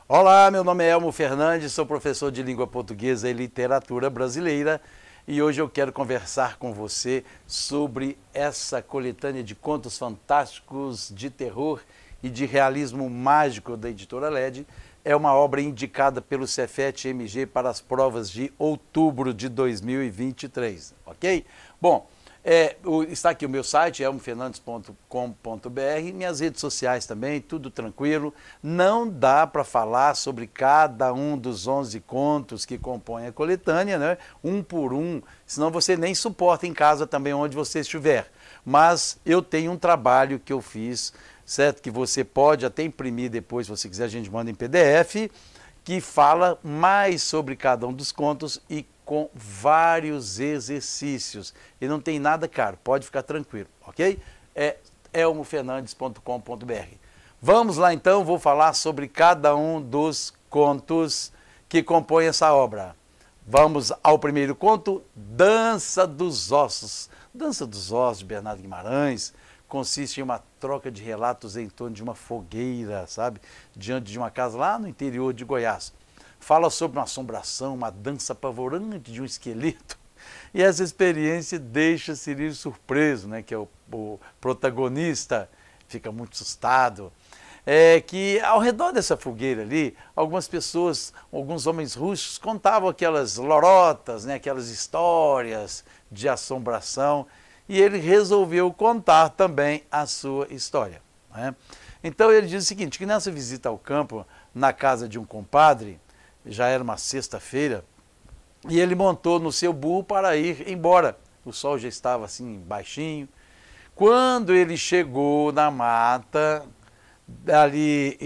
Olá, meu nome é Elmo Fernandes, sou professor de língua portuguesa e literatura brasileira e hoje eu quero conversar com você sobre essa coletânea de contos fantásticos de terror e de realismo mágico da editora LED. É uma obra indicada pelo Cefet-MG para as provas de outubro de 2023, ok? Bom, está aqui o meu site, elmofernandes.com.br, minhas redes sociais também, tudo tranquilo. Não dá para falar sobre cada um dos 11 contos que compõem a coletânea, né? Um por um, senão você nem suporta em casa também onde você estiver. Mas eu tenho um trabalho que eu fiz, certo? Que você pode até imprimir depois, se você quiser, a gente manda em PDF, que fala mais sobre cada um dos contos e com vários exercícios. E não tem nada caro, pode ficar tranquilo, ok? É elmofernandes.com.br. Vamos lá então, vou falar sobre cada um dos contos que compõem essa obra. Vamos ao primeiro conto, Dança dos Ossos. Dança dos Ossos, de Bernardo Guimarães, consiste em uma troca de relatos em torno de uma fogueira, sabe? Diante de uma casa lá no interior de Goiás. Fala sobre uma assombração, uma dança apavorante de um esqueleto. E essa experiência deixa Cirilo surpreso, né? Que é o protagonista, fica muito assustado. Que ao redor dessa fogueira ali, algumas pessoas, alguns homens rústicos contavam aquelas lorotas, né? Aquelas histórias de assombração. E ele resolveu contar também a sua história, né? Então ele diz o seguinte, que nessa visita ao campo, na casa de um compadre, já era uma sexta-feira, e ele montou no seu burro para ir embora. O sol já estava assim baixinho. Quando ele chegou na mata, ali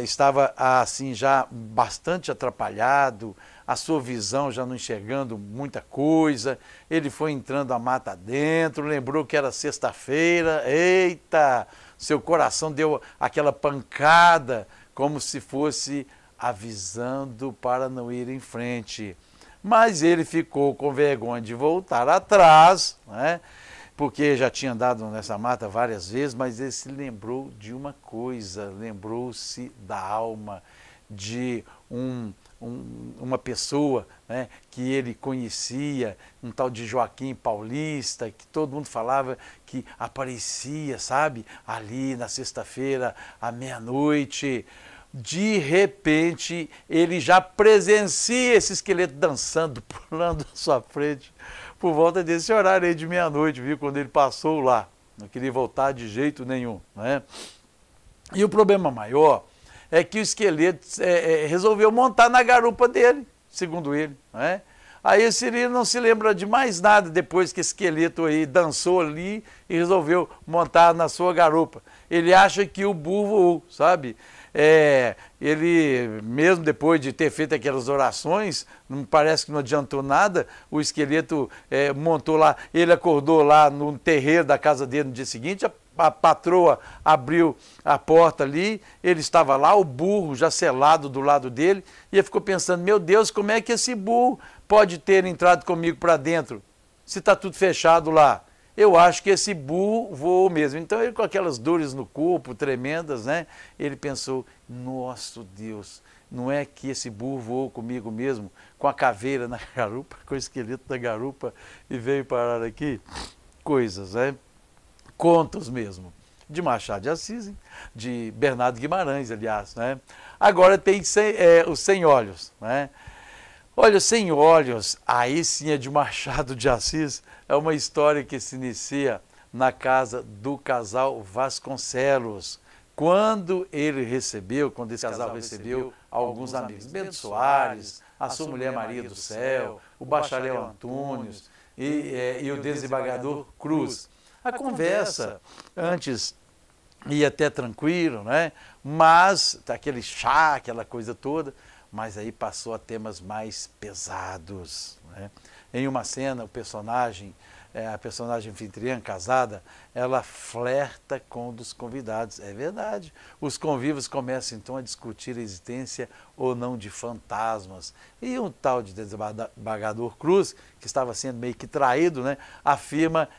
estava assim já bastante atrapalhado, a sua visão já não enxergando muita coisa. Ele foi entrando a mata dentro, lembrou que era sexta-feira, eita, seu coração deu aquela pancada, como se fosse avisando para não ir em frente. Mas ele ficou com vergonha de voltar atrás, né? Porque já tinha andado nessa mata várias vezes, mas ele se lembrou de uma coisa, lembrou-se da alma de uma pessoa, né, que ele conhecia, um tal de Joaquim Paulista, que todo mundo falava que aparecia, sabe, ali na sexta-feira, à meia-noite. De repente, ele já presencia esse esqueleto dançando, pulando à sua frente, por volta desse horário aí de meia-noite, viu? Quando ele passou lá. Não queria voltar de jeito nenhum, né? E o problema maior é que o esqueleto resolveu montar na garupa dele, segundo ele, né? Aí o Cirilo não se lembra de mais nada depois que esse esqueleto aí dançou ali e resolveu montar na sua garupa. Ele acha que o burro voou, sabe? Ele, mesmo depois de ter feito aquelas orações, não parece que não adiantou nada, o esqueleto montou lá, ele acordou lá no terreiro da casa dele no dia seguinte, a patroa abriu a porta ali, ele estava lá, o burro já selado do lado dele, e ele ficou pensando, meu Deus, como é que esse burro pode ter entrado comigo para dentro, se está tudo fechado lá? Eu acho que esse burro voou mesmo. Então ele com aquelas dores no corpo tremendas, né? Ele pensou, nosso Deus, não é que esse burro voou comigo mesmo, com a caveira na garupa, com o esqueleto da garupa e veio parar aqui? Coisas, né? Contos mesmo. De Machado de Assis, de Bernardo Guimarães, aliás, né? Agora tem os Sem Olhos, né? Olha, Sem Olhos, aí sim é de Machado de Assis, é uma história que se inicia na casa do casal Vasconcelos. Quando esse casal recebeu alguns amigos, Bento Soares, a sua mulher Maria do Céu, o bacharel Antônios e o desembargador Cruz. A conversa antes ia até tranquilo, né? Mas aquele chá, aquela coisa toda, mas aí passou a temas mais pesados, né? Em uma cena, a personagem anfitriã, casada, ela flerta com um dos convidados. É verdade. Os convivos começam então a discutir a existência ou não de fantasmas. E um tal de desembargador Cruz, que estava sendo meio que traído, né, afirma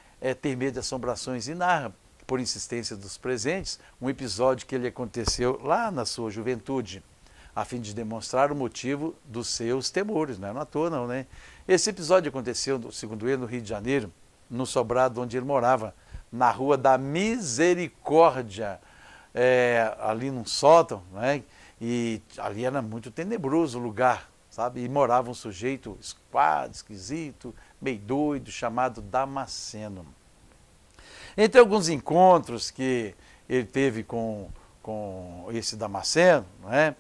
ter medo de assombrações e narra, por insistência dos presentes, um episódio que lhe aconteceu lá na sua juventude. a fim de demonstrar o motivo dos seus temores, não é à toa não, né? Esse episódio aconteceu, segundo ele, no Rio de Janeiro, no sobrado onde ele morava, na Rua da Misericórdia, ali num sótão, né? E ali era muito tenebroso o lugar, sabe? E morava um sujeito esquado, esquisito, meio doido, chamado Damasceno. Entre alguns encontros que ele teve com esse Damasceno, né?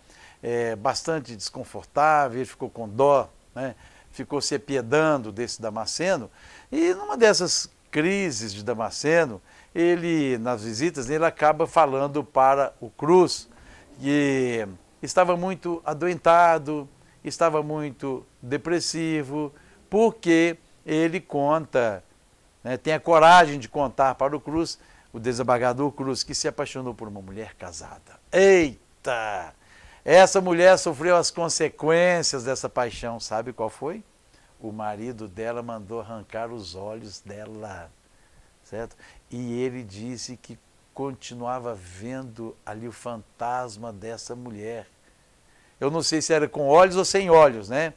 Bastante desconfortável, ele ficou com dó, né? Ficou se apiedando desse Damasceno, e numa dessas crises de Damasceno, ele, nas visitas, ele acaba falando para o Cruz que estava muito adoentado, estava muito depressivo, porque ele conta, né, tem a coragem de contar para o Cruz, o desembargador Cruz, que se apaixonou por uma mulher casada. Eita! Essa mulher sofreu as consequências dessa paixão, sabe qual foi? O marido dela mandou arrancar os olhos dela, certo? E ele disse que continuava vendo ali o fantasma dessa mulher. Eu não sei se era com olhos ou sem olhos, né?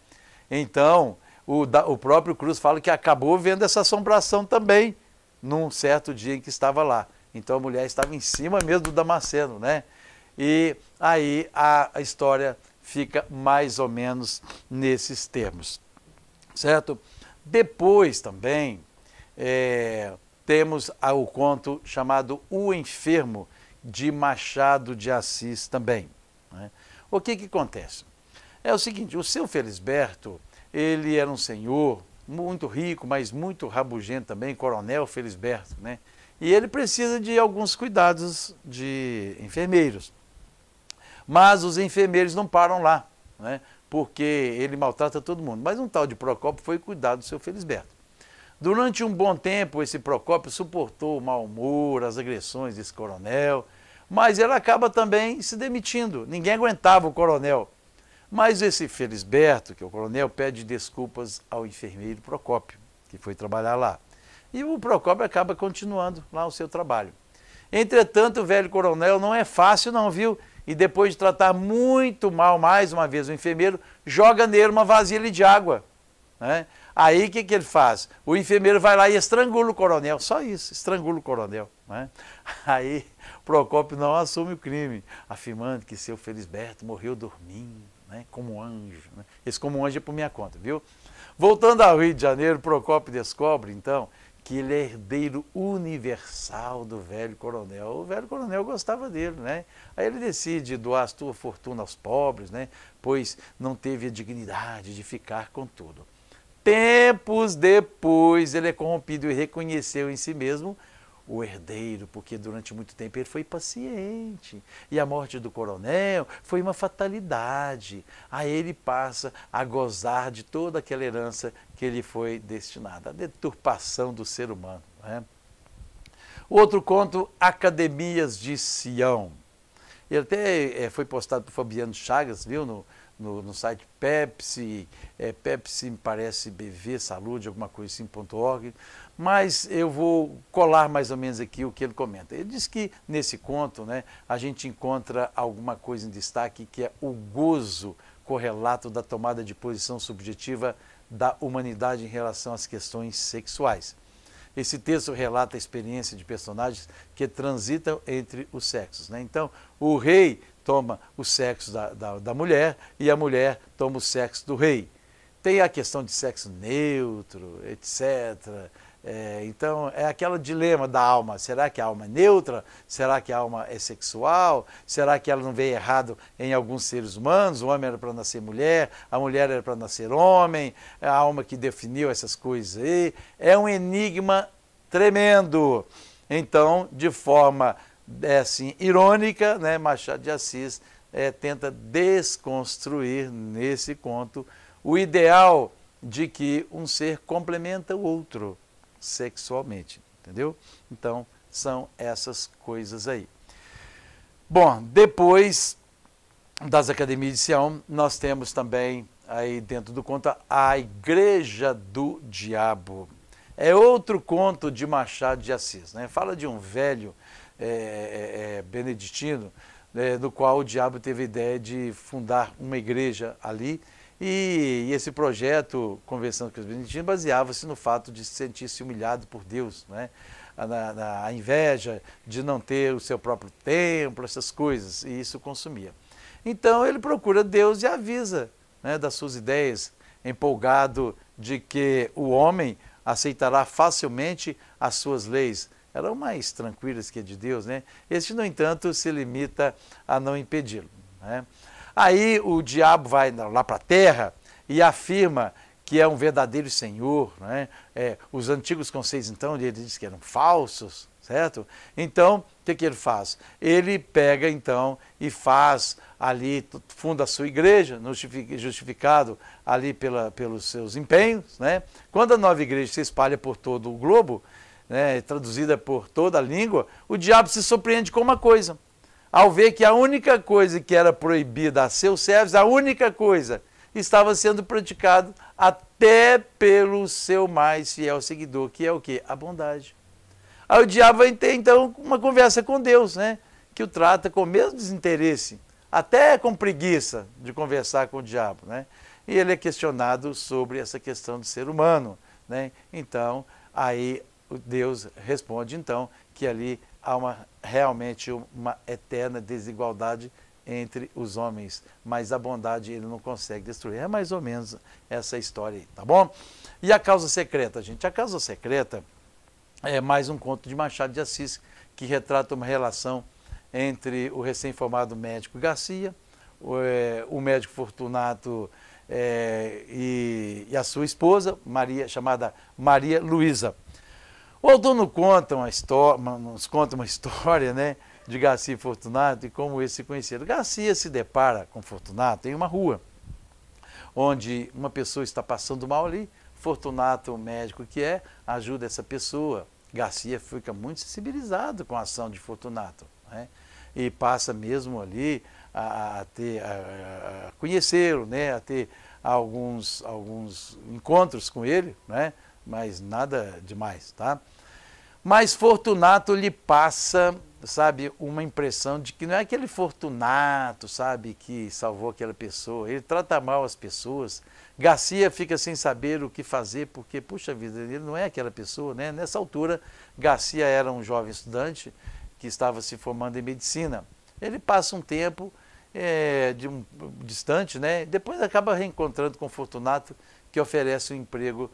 Então, o próprio Cruz fala que acabou vendo essa assombração também, num certo dia em que estava lá. Então a mulher estava em cima mesmo do Damasceno, né? E aí a história fica mais ou menos nesses termos, certo? Depois também temos o conto chamado O Enfermo, de Machado de Assis também, né? O que acontece? É o seguinte, o seu Felisberto, ele era um senhor muito rico, mas muito rabugento também, Coronel Felisberto, né? E ele precisa de alguns cuidados de enfermeiros. Mas os enfermeiros não param lá, né? Porque ele maltrata todo mundo. Mas um tal de Procópio foi cuidar do seu Felisberto. Durante um bom tempo, esse Procópio suportou o mau humor, as agressões desse coronel, mas ele acaba também se demitindo. Ninguém aguentava o coronel. Mas esse Felisberto, que é o coronel, pede desculpas ao enfermeiro Procópio, que foi trabalhar lá. E o Procópio acaba continuando lá o seu trabalho. Entretanto, o velho coronel não é fácil não, viu? E depois de tratar muito mal, mais uma vez, o enfermeiro, joga nele uma vasilha de água, né? Aí o que ele faz? O enfermeiro vai lá e estrangula o coronel, só isso, estrangula o coronel, né? Aí Procópio não assume o crime, afirmando que seu Felisberto morreu dormindo, né? Como um anjo, né? Esse como um anjo é por minha conta, viu? Voltando ao Rio de Janeiro, Procópio descobre, então, que ele é herdeiro universal do velho coronel. O velho coronel gostava dele, né? Aí ele decide doar a sua fortuna aos pobres, né? Pois não teve a dignidade de ficar com tudo. Tempos depois, ele é corrompido e reconheceu em si mesmo o herdeiro, porque durante muito tempo ele foi paciente. E a morte do coronel foi uma fatalidade. Aí ele passa a gozar de toda aquela herança que ele foi destinado, a deturpação do ser humano, né? Outro conto, Academias de Sião. Ele até foi postado por Fabiano Chagas, viu, no site Pepsi, Pepsi me parece BV Saúde, alguma coisa assim.org, mas eu vou colar mais ou menos aqui o que ele comenta. Ele diz que nesse conto, né, a gente encontra alguma coisa em destaque, que é o gozo correlato da tomada de posição subjetiva da humanidade em relação às questões sexuais. Esse texto relata a experiência de personagens que transitam entre os sexos, né? Então, o rei toma o sexo da mulher e a mulher toma o sexo do rei. Tem a questão de sexo neutro, etc. Então, é aquele dilema da alma. Será que a alma é neutra? Será que a alma é sexual? Será que ela não veio errado em alguns seres humanos? O homem era para nascer mulher, a mulher era para nascer homem, é a alma que definiu essas coisas aí. É um enigma tremendo. Então, de forma assim, irônica, né, Machado de Assis tenta desconstruir nesse conto o ideal de que um ser complementa o outro sexualmente, entendeu? Então, são essas coisas aí. Bom, depois das Academias de Sião, nós temos também, aí dentro do conto, A Igreja do Diabo. É outro conto de Machado de Assis, né? Fala de um velho beneditino no qual o diabo teve a ideia de fundar uma igreja ali, e esse projeto, conversando com os beneditinos, baseava-se no fato de se sentir-se humilhado por Deus, né? A inveja de não ter o seu próprio templo, essas coisas, e isso consumia. Então ele procura Deus e avisa, né, das suas ideias, empolgado de que o homem aceitará facilmente as suas leis. Eram mais tranquilas que a de Deus, né? Este, no entanto, se limita a não impedi-lo, né? Aí o diabo vai lá para a terra e afirma que é um verdadeiro senhor, né? Os antigos conceitos, então, ele diz que eram falsos, certo? Então, o que ele faz? Ele pega, então, e faz ali, funda a sua igreja, justificado ali pelos seus empenhos, né? Quando a nova igreja se espalha por todo o globo, né, traduzida por toda a língua, o diabo se surpreende com uma coisa. Ao ver que a única coisa que era proibida a seus servos, a única coisa, estava sendo praticado até pelo seu mais fiel seguidor, que é o quê? A bondade. Aí o diabo vai ter, então, uma conversa com Deus, né? Que o trata com o mesmo desinteresse, até com preguiça de conversar com o diabo, né? E ele é questionado sobre essa questão do ser humano, né? Então, aí Deus responde, então, que ali há realmente uma eterna desigualdade entre os homens, mas a bondade ele não consegue destruir. É mais ou menos essa história aí, tá bom? E a causa secreta, gente? A causa secreta é mais um conto de Machado de Assis, que retrata uma relação entre o recém-formado médico Garcia, o médico Fortunato e a sua esposa, chamada Maria Luísa. O autor nos conta uma história, né, de Garcia e Fortunato e como eles se conheceram. Garcia se depara com Fortunato em uma rua, onde uma pessoa está passando mal ali. Fortunato, o médico que ajuda essa pessoa. Garcia fica muito sensibilizado com a ação de Fortunato, né, e passa mesmo ali a conhecê-lo, né, a ter alguns encontros com ele, né, mas nada demais, tá? Mas Fortunato lhe passa, sabe, uma impressão de que não é aquele Fortunato, sabe, que salvou aquela pessoa. Ele trata mal as pessoas. Garcia fica sem saber o que fazer, porque, puxa vida, ele não é aquela pessoa, né? Nessa altura, Garcia era um jovem estudante que estava se formando em medicina. Ele passa um tempo distante, né? Depois acaba reencontrando com Fortunato, que oferece um emprego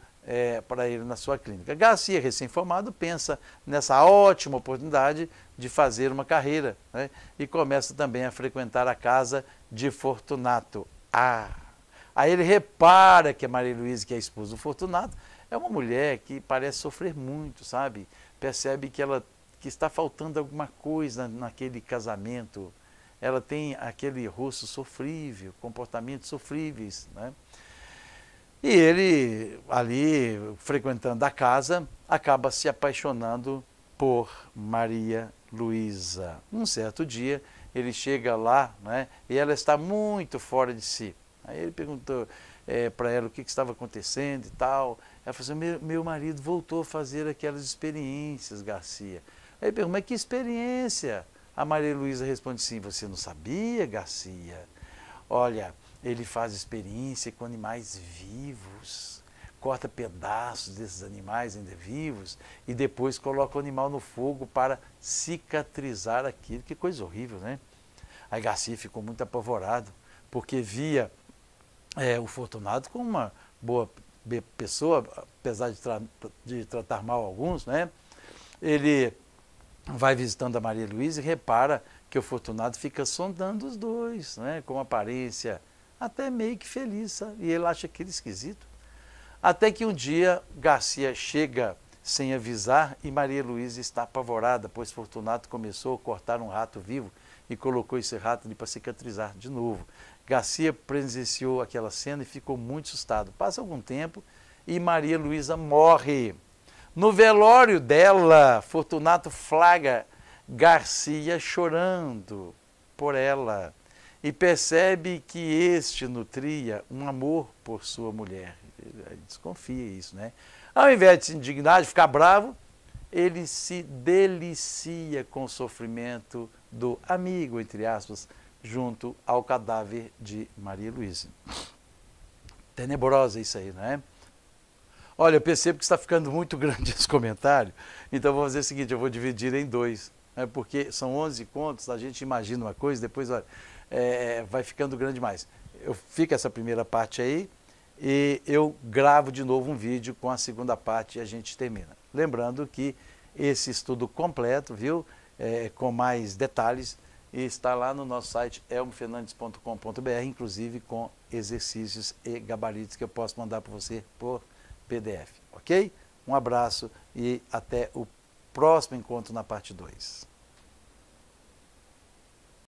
para ele na sua clínica. Garcia, recém-formado, pensa nessa ótima oportunidade de fazer uma carreira, né? E começa também a frequentar a casa de Fortunato. Aí ele repara que a Maria Luísa, que é a esposa do Fortunato, é uma mulher que parece sofrer muito, sabe? Percebe que está faltando alguma coisa naquele casamento. Ela tem aquele rosto sofrível, comportamentos sofríveis, né? E ele, ali, frequentando a casa, acaba se apaixonando por Maria Luísa. Um certo dia, ele chega lá, né, e ela está muito fora de si. Aí ele perguntou para ela o que estava acontecendo e tal. Ela falou assim: meu marido voltou a fazer aquelas experiências, Garcia. Aí ele perguntou: mas que experiência? A Maria Luísa responde assim: você não sabia, Garcia? Olha, ele faz experiência com animais vivos, corta pedaços desses animais ainda vivos e depois coloca o animal no fogo para cicatrizar aquilo. Que coisa horrível, né? Aí Garcia ficou muito apavorado, porque via o Fortunato como uma boa pessoa, apesar de tratar mal alguns, né? Ele vai visitando a Maria Luísa e repara que o Fortunato fica sondando os dois, né, com uma aparência até meio que feliz, sabe? E ele acha aquilo esquisito. Até que um dia Garcia chega sem avisar e Maria Luísa está apavorada, pois Fortunato começou a cortar um rato vivo e colocou esse rato ali para cicatrizar de novo. Garcia presenciou aquela cena e ficou muito assustado. Passa algum tempo e Maria Luísa morre. No velório dela, Fortunato flagra Garcia chorando por ela e percebe que este nutria um amor por sua mulher. Ele desconfia isso, né? Ao invés de se indignar, de ficar bravo, ele se delicia com o sofrimento do amigo, entre aspas, junto ao cadáver de Maria Luísa. Tenebrosa isso aí, não é? Olha, eu percebo que está ficando muito grande esse comentário, então vou fazer o seguinte, eu vou dividir em dois, né, porque são 11 contos, a gente imagina uma coisa, depois olha, vai ficando grande demais. Fica essa primeira parte aí e eu gravo de novo um vídeo com a segunda parte e a gente termina. Lembrando que esse estudo completo, viu, com mais detalhes, está lá no nosso site elmofernandes.com.br, inclusive com exercícios e gabaritos que eu posso mandar para você por PDF, ok? Um abraço e até o próximo encontro na parte 2.